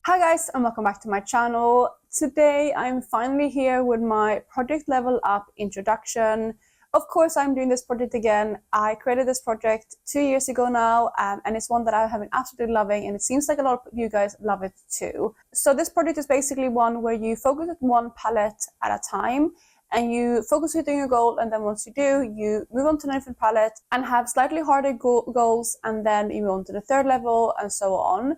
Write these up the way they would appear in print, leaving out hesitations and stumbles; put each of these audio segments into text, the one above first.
Hi guys, and welcome back to my channel. Today I'm finally here with my project level up introduction. Of course, I'm doing this project again. I created this project 2 years ago now, and it's one that I have been absolutely loving, and it seems like a lot of you guys love it too. So this project is basically one where you focus on one palette at a time, and you focus on hitting your goal, and then once you do, you move on to a different palette and have slightly harder goals, and then you move on to the third level and so on.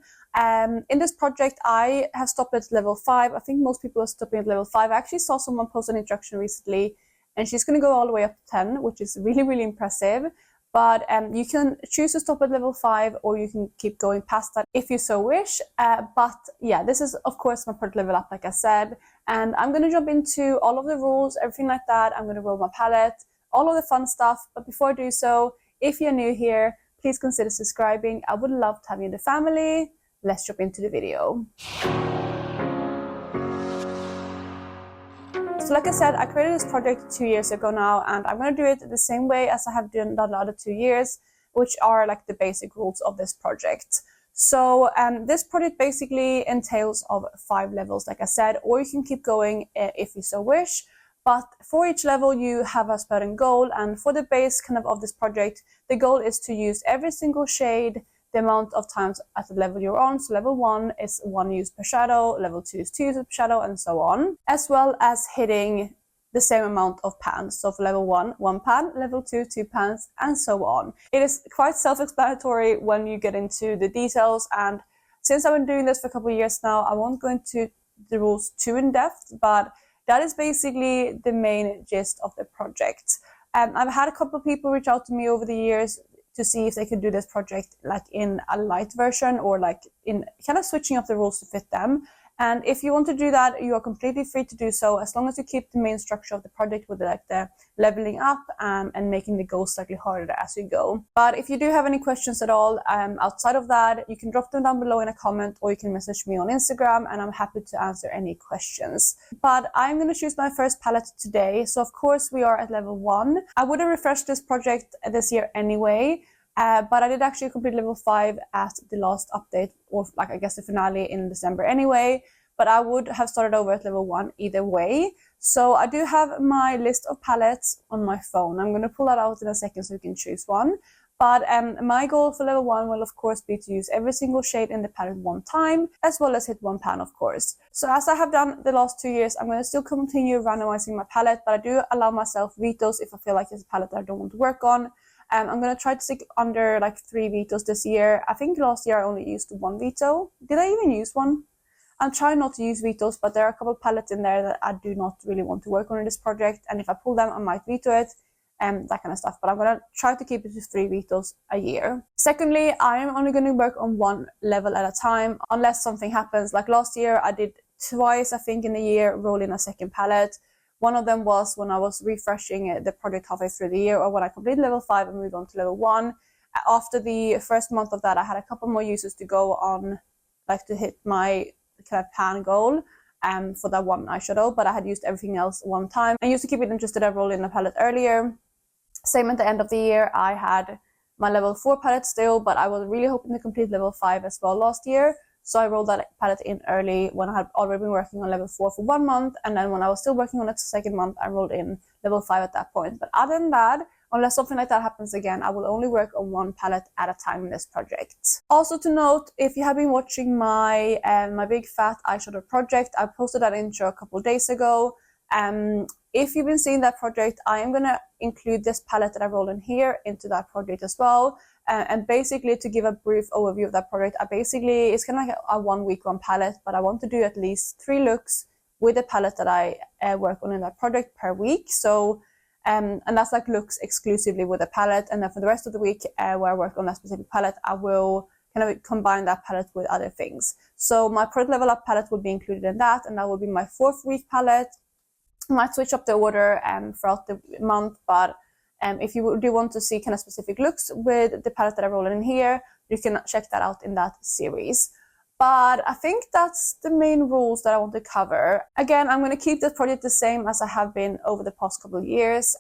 In this project, I have stopped at level 5. I think most people are stopping at level 5. I actually saw someone post an instruction recently, and she's going to go all the way up to 10, which is really impressive. But you can choose to stop at level 5, or you can keep going past that if you so wish. But yeah, this is of course my project level up, like I said, and I'm going to jump into all of the rules, everything like that. I'm going to roll my palette, all of the fun stuff. But before I do so, if you're new here, please consider subscribing. I would love to have you in the family. Let's jump into the video. So like I said, I created this project 2 years ago now, and I'm going to do it the same way as I have done the other 2 years, which are like the basic rules of this project. So this project basically entails of 5 levels, like I said, or you can keep going if you so wish. But for each level, you have a certain goal, and for the base of this project, the goal is to use every single shade the amount of times at the level you're on. So level 1 is 1 use per shadow, level 2 is 2 use per shadow, and so on, as well as hitting the same amount of pans. So for level 1, 1 pan, level 2, 2 pans, and so on. It is quite self-explanatory when you get into the details, and since I've been doing this for a couple of years now, I won't go into the rules too in depth, but that is basically the main gist of the project. I've had a couple of people reach out to me over the years to see if they could do this project like in a light version, or like in kind of switching up the rules to fit them. And if you want to do that, you are completely free to do so, as long as you keep the main structure of the project with like the leveling up and making the goals slightly harder as you go. But if you do have any questions at all outside of that, you can drop them down below in a comment, or you can message me on Instagram, and I'm happy to answer any questions. But I'm going to choose my first palette today. So of course we are at level 1. I would have refreshed this project this year anyway, but I did actually complete level 5 at the last update, or like I guess the finale in December anyway, but I would have started over at level 1 either way. So I do have my list of palettes on my phone. I'm going to pull that out in a second so you can choose one. But my goal for level 1 will of course be to use every single shade in the palette 1 time, as well as hit 1 pan of course. So as I have done the last 2 years, I'm going to still continue randomizing my palette, but I do allow myself vetoes if I feel like it's a palette that I don't want to work on. I'm going to try to stick under like 3 vetoes this year. I think last year I only used 1 veto. Did I even use one? I'm trying not to use vetoes, but there are a couple of palettes in there that I do not really want to work on in this project, and if I pull them I might veto it, that kind of stuff. But I'm going to try to keep it to 3 vetoes a year. Secondly, I am only going to work on 1 level at a time, unless something happens. Like last year I did twice, I think, in a year roll in a second palette. One of them was when I was refreshing the project halfway through the year, or when I completed level 5 and moved on to level 1. After the first month of that, I had a couple more uses to go on, like to hit my kind of pan goal for that 1 eyeshadow, but I had used everything else 1 time. I used to keep it interested. I rolled in the palette earlier. Same at the end of the year, I had my level 4 palette still, but I was really hoping to complete level 5 as well last year. So I rolled that palette in early when I had already been working on level 4 for 1 month, and then when I was still working on it the second month, I rolled in level 5 at that point. But other than that, unless something like that happens again, I will only work on 1 palette at a time in this project. Also to note, if you have been watching my my big fat eyeshadow project, I posted that intro a couple of days ago. If you've been seeing that project, I am going to include this palette that I rolled in here into that project as well. And basically, to give a brief overview of that project, it's kind of like a 1 week 1 palette, but I want to do at least 3 looks with the palette that I work on in that project per week. So, and that's like looks exclusively with the palette. And then for the rest of the week where I work on that specific palette, I will kind of combine that palette with other things. So my project level up palette will be included in that, and that will be my 4th week palette. I might switch up the order throughout the month, but if you do want to see kind of specific looks with the palette that I roll in here, you can check that out in that series. But I think that's the main rules that I want to cover. Again, I'm going to keep the project the same as I have been over the past couple of years.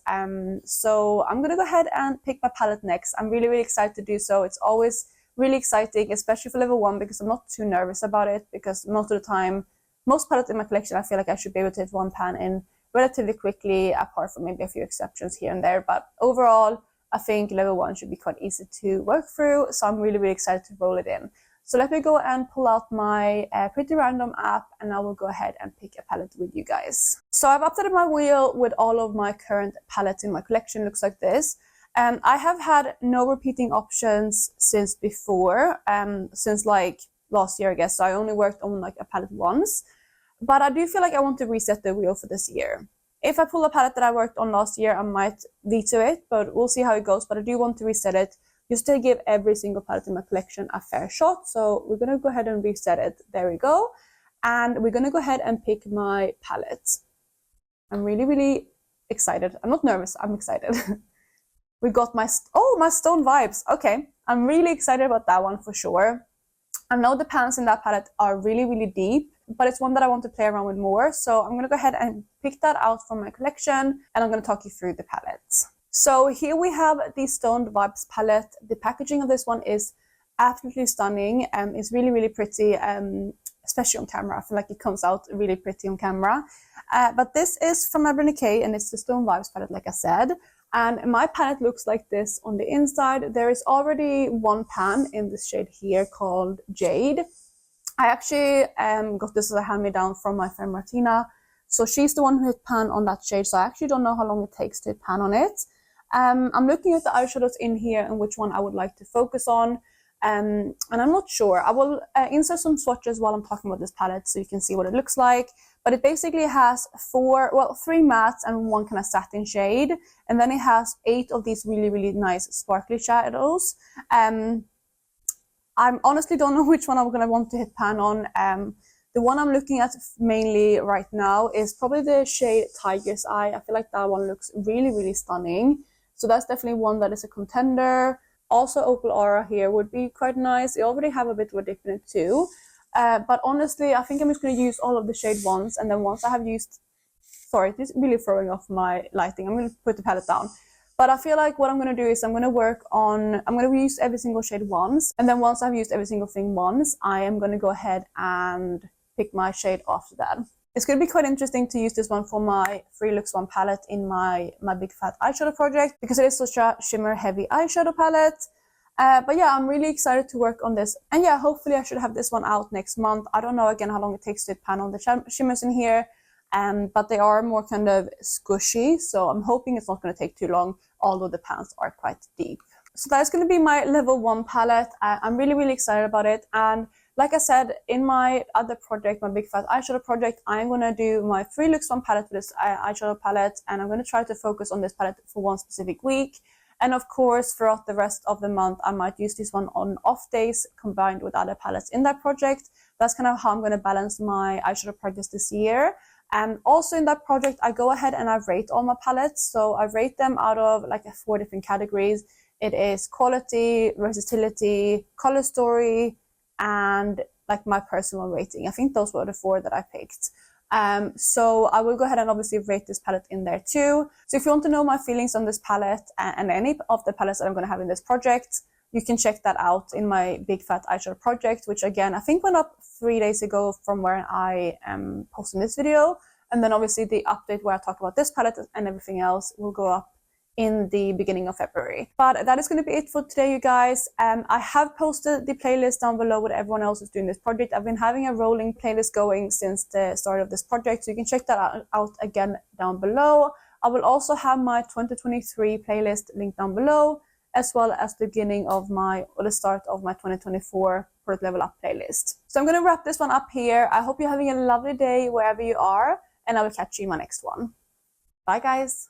So I'm going to go ahead and pick my palette next. I'm really excited to do so. It's always really exciting, especially for level 1, because I'm not too nervous about it, because most of the time, most palettes in my collection, I feel like I should be able to hit 1 pan in relatively quickly, apart from maybe a few exceptions here and there. But overall, I think level 1 should be quite easy to work through, so I'm really, really excited to roll it in. So let me go and pull out my Pretty Random app, and I will go ahead and pick a palette with you guys. So I've updated my wheel with all of my current palettes in my collection. It looks like this. And I have had no repeating options since before, since like last year, I guess. So I only worked on like a palette once. But I do feel like I want to reset the wheel for this year. If I pull a palette that I worked on last year, I might veto it, but we'll see how it goes. But I do want to reset it, just to give every single palette in my collection a fair shot. So we're going to go ahead and reset it. There we go. And we're going to go ahead and pick my palette. I'm really, really excited. I'm not nervous. I'm excited. We got my Stone Vibes. Okay. I'm really excited about that one for sure. I know the pans in that palette are really, really deep, but it's one that I want to play around with more. So I'm going to go ahead and pick that out from my collection, and I'm going to talk you through the palette. So here we have the Stone Vibes palette. The packaging of this one is absolutely stunning. It's really, really pretty, especially on camera. I feel like it comes out really pretty on camera. But this is from Urban Decay, and it's the Stone Vibes palette, like I said. And my palette looks like this on the inside. There is already 1 pan in this shade here called Jade. I actually got this as a hand-me-down from my friend Martina. So she's the one who hit pan on that shade. So I actually don't know how long it takes to hit pan on it. I'm looking at the eyeshadows in here and which one I would like to focus on. And I'm not sure. I will insert some swatches while I'm talking about this palette so you can see what it looks like. But it basically has 3 mattes and 1 kind of satin shade. And then it has 8 of these really, really nice sparkly shadows. I honestly don't know which one I'm going to want to hit pan on. The one I'm looking at mainly right now is probably the shade Tiger's Eye. I feel like that one looks really, really stunning. So that's definitely one that is a contender. Also, Opal Aura here would be quite nice. I already have a bit of a dip in it too. But honestly, I think I'm just going to use all of the shade once. And then once I have used... Sorry, this is really throwing off my lighting. I'm going to put the palette down. But I feel like what I'm going to do is I'm going to use every single shade once. And then once I've used every single thing once, I am going to go ahead and pick my shade after that. It's going to be quite interesting to use this one for my 3 Lux 1 palette in my Big Fat Eyeshadow project, because it is such a shimmer heavy eyeshadow palette. But yeah, I'm really excited to work on this. And yeah, hopefully I should have this one out next month. I don't know again how long it takes to pan on the shimmers in here. But they are more kind of squishy, so I'm hoping it's not going to take too long, although the pans are quite deep. So that's going to be my level 1 palette. I'm really, really excited about it. And like I said, in my other project, my Big Fat Eyeshadow project, I'm going to do my 3 Lux 1 palette with this eyeshadow palette, and I'm going to try to focus on this palette for 1 specific week. And of course, throughout the rest of the month, I might use this one on off days combined with other palettes in that project. That's kind of how I'm going to balance my eyeshadow projects this year. And also in that project, I go ahead and I rate all my palettes. So I rate them out of like 4 different categories. It is quality, versatility, color story, and like my personal rating. I think those were the 4 that I picked. So I will go ahead and obviously rate this palette in there too. So if you want to know my feelings on this palette and any of the palettes that I'm going to have in this project, you can check that out in my Big Fat Eyeshadow project, which again, I think went up 3 days ago from where I am posting this video. And then obviously the update where I talk about this palette and everything else will go up in the beginning of February. But that is going to be it for today, you guys. I have posted the playlist down below with everyone else who's doing this project. I've been having a rolling playlist going since the start of this project, so you can check that out again down below. I will also have my 2023 playlist linked down below, as well as the the start of my 2024 Product Level Up playlist. So I'm going to wrap this one up here. I hope you're having a lovely day wherever you are, and I will catch you in my next one. Bye, guys.